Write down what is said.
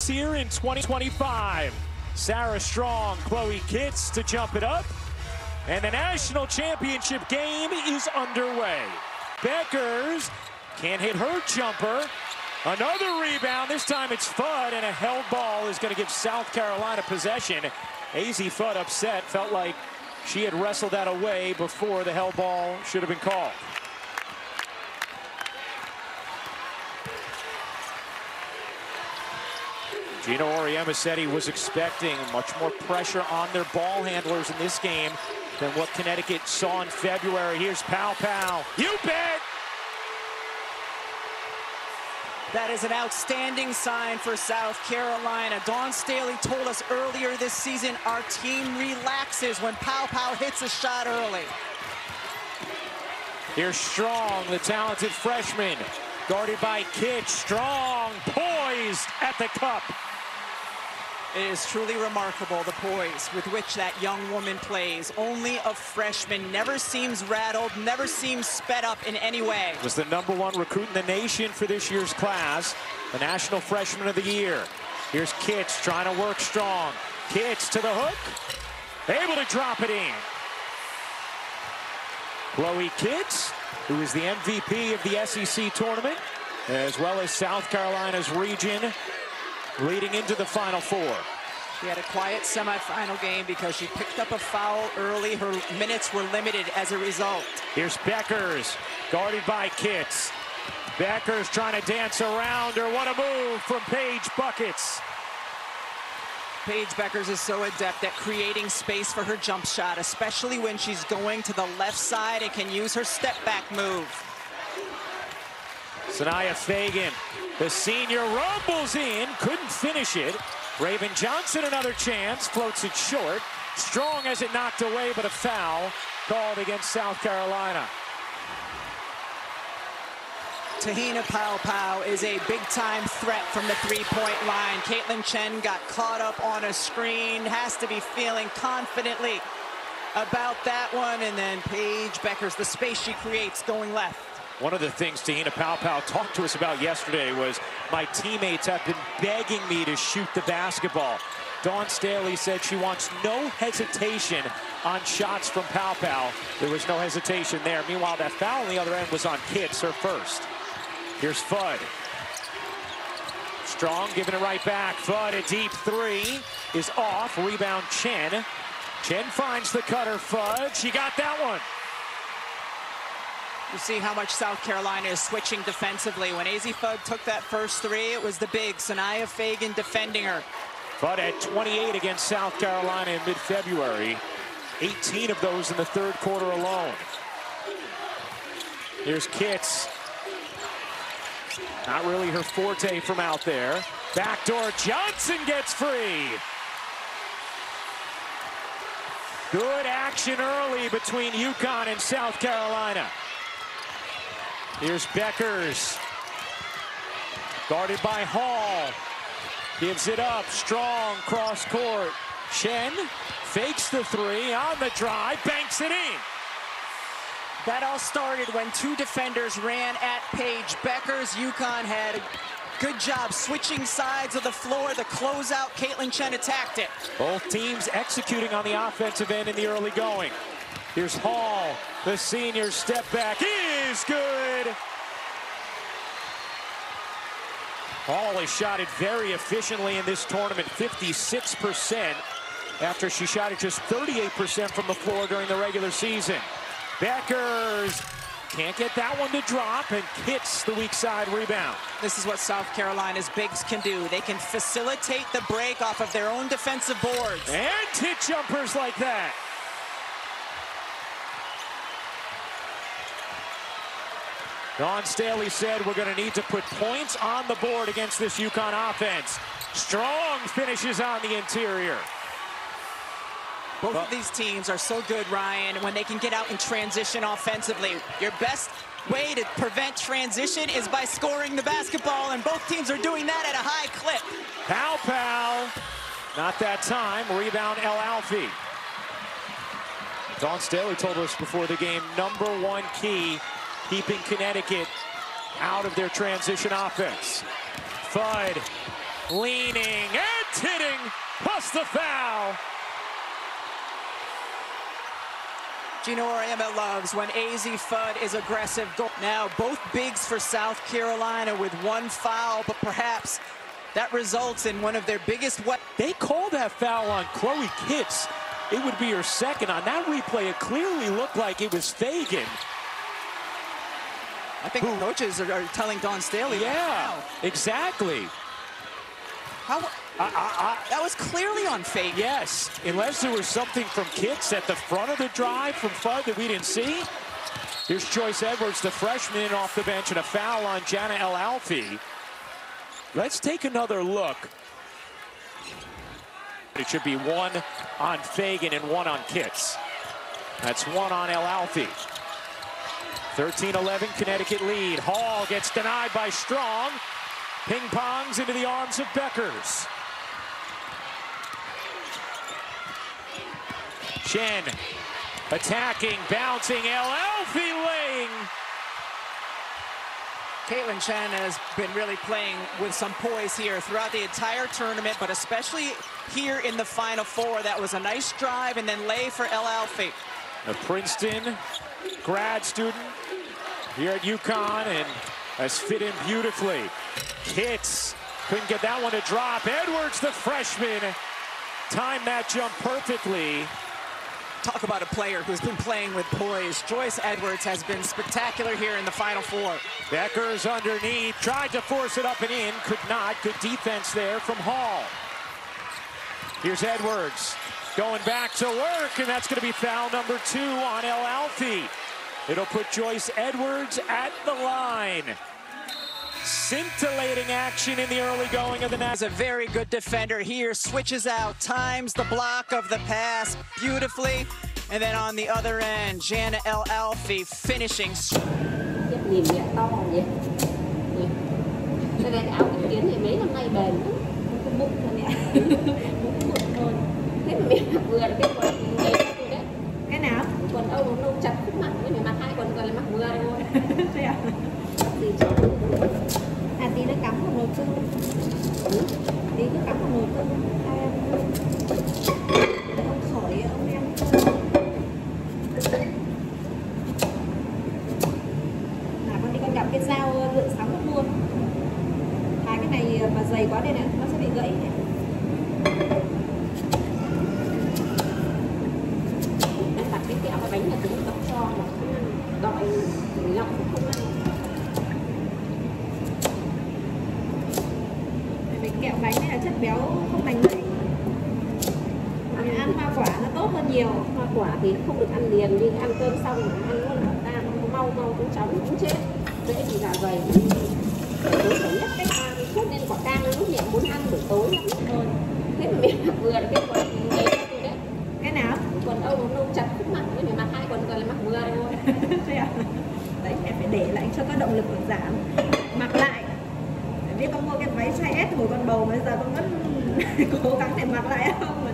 Olympics here in 2025. Sarah Strong, Chloe Kitts to jump it up. And the national championship game is underway. Beckers can't hit her jumper. Another rebound. This time it's Fudd, and a held ball is going to give South Carolina possession. Azzi Fudd upset. Felt like she had wrestled that away before the held ball should have been called. Gino Auriemma said he was expecting much more pressure on their ball handlers in this game than what Connecticut saw in February. Here's Pow Pow. You bet! That is an outstanding sign for South Carolina. Dawn Staley told us earlier this season our team relaxes when Pow Pow hits a shot early. Here's Strong, the talented freshman, guarded by Kitts. Strong, poised at the cup. It is truly remarkable, the poise with which that young woman plays. Only a freshman, never seems rattled, never seems sped up in any way. Was the #1 recruit in the nation for this year's class, the National Freshman of the Year. Here's Kitts trying to work Strong. Kitts to the hook, able to drop it in. Chloe Kitts, who is the MVP of the SEC tournament, as well as South Carolina's region, leading into the Final Four. She had a quiet semifinal game because she picked up a foul early. Her minutes were limited as a result. Here's Beckers, guarded by Kitts. Beckers trying to dance around her. What a move from Paige Buckets. Paige Beckers is so adept at creating space for her jump shot, especially when she's going to the left side and can use her step back move. Sanaya Fagan, the senior, rumbles in, couldn't finish it. Raven Johnson, another chance, floats it short. Strong has it knocked away, but a foul called against South Carolina. Te-Hina Pow Pow is a big-time threat from the three-point line. Caitlin Chen got caught up on a screen, has to be feeling confidently about that one. And then Paige Beckers, the space she creates going left. One of the things Te-Hina Pow Pow talked to us about yesterday was, my teammates have been begging me to shoot the basketball. Dawn Staley said she wants no hesitation on shots from Pow Pow. There was no hesitation there. Meanwhile, that foul on the other end was on Kitts, her first. Here's Fudd. Strong giving it right back. Fudd, a deep three is off. Rebound Chen. Chen finds the cutter. Fudd, she got that one. You see how much South Carolina is switching defensively. When Azzi Fudd took that first three, it was the big Sanaya Fagan defending her. Fudd had 28 against South Carolina in mid-February. 18 of those in the third quarter alone. Here's Kitts. Not really her forte from out there. Backdoor Johnson gets free. Good action early between UConn and South Carolina. Here's Beckers, guarded by Hall. Gives it up, Strong, cross court. Chen fakes the three, on the drive, banks it in. That all started when two defenders ran at Paige Beckers. UConn had a good job switching sides of the floor. The closeout, Caitlin Chen attacked it. Both teams executing on the offensive end in the early going. Here's Hall, the senior step back is good. Hall has shot it very efficiently in this tournament, 56%, after she shot it just 38% from the floor during the regular season. Beckers can't get that one to drop, and Kitts the weak side rebound. This is what South Carolina's bigs can do. They can facilitate the break off of their own defensive boards. And hit jumpers like that. Dawn Staley said we're going to need to put points on the board against this UConn offense. Strong finishes on the interior. Both of these teams are so good, Ryan, when they can get out in transition offensively. Your best way to prevent transition is by scoring the basketball, and both teams are doing that at a high clip. Pow Pow, not that time. Rebound El Alfie. Dawn Staley told us before the game, #1 key, keeping Connecticut out of their transition offense. Fudd Leaning and hitting, plus the foul. Gino Auriemma loves when AZ Fudd is aggressive. Now both bigs for South Carolina with one foul, but perhaps that results in one of their biggest. They called that foul on Chloe Kitts. It would be her second. On that replay, it clearly looked like it was Fagan. I think coaches are telling Dawn Staley. Yeah, exactly. How? That was clearly on Fagan. Yes, unless there was something from Kitts at the front of the drive from Fudd that we didn't see. Here's Joyce Edwards, the freshman, in off the bench, and a foul on Jana El-Alfi. Let's take another look. It should be one on Fagan and one on Kitts. That's one on El-Alfi. 13-11 Connecticut lead. Hall gets denied by Strong. Ping-pongs into the arms of Beckers. Chen attacking, bouncing, El-Alfi laying. Caitlin Chen has been really playing with some poise here throughout the entire tournament, but especially here in the Final Four. That was a nice drive and then lay for El-Alfi. A Princeton grad student here at UConn and has fit in beautifully. Kitts couldn't get that one to drop. Edwards, the freshman, timed that jump perfectly. Talk about a player who's been playing with poise. Joyce Edwards has been spectacular here in the Final Four. Beckers underneath, tried to force it up and in, could not. Good defense there from Hall. Here's Edwards going back to work, and that's going to be foul number 2 on El-Alfi. It'll put Joyce Edwards at the line. Scintillating action in the early going of the night. Is a very good defender here, switches out, times the block of the pass beautifully, and then on the other end, Jana El-Alfi finishing. Nhìn nhẹ to vậy. Cho nên áo cái kiến thì mấy năm nay bền lắm. Cái bụng thôi nè. Bụng thôi. Thế mà mẹ mặc vừa là cái quần đấy tôi đấy. Cái nào? Quần Âu nó chặt khúc mặt, với mẹ mặc 2 quần rồi là mặc vừa thôi. Thế à? Gì chứ? À tí nó cắm vào nồi cơm. Tí cứ cắm vào nồi cơm. Hai em. Ông khỏi ông em. Là con đi con gặp cái dao lượn sóng mất luôn. Hai cái này mà dày quá đây này nó sẽ bị gãy này. Em đặt cái kẹo và bánh là chúng tập cho mà không ăn. Đòi lọc cũng không ăn. Kẹo bánh này là chất béo không lành mạnh. Ăn hoa quả nó tốt hơn nhiều. Hoa quả thì không được ăn liền, nhưng ăn cơm xong mà ăn luôn ta nó mau cũng chóng cũng chết. Dễ bị dạ dày. Tối thiểu nhất cách 30 phút nên quả cam lúc nhẹ muốn ăn buổi tối lắm thôi. Thế mà mẹ mặc vừa là cái quần đấy tôi đấy. Cái nào? Quần Âu nó chặt khúc mặt, với mẹ mặc 2 quần rồi là mặc vừa thôi. Thế à? Đấy em phải để lại cho có động lực giảm. Mặc lại. Biết con mua cái váy size S hồi con bầu bây giờ con vẫn cố gắng để mặc lại không?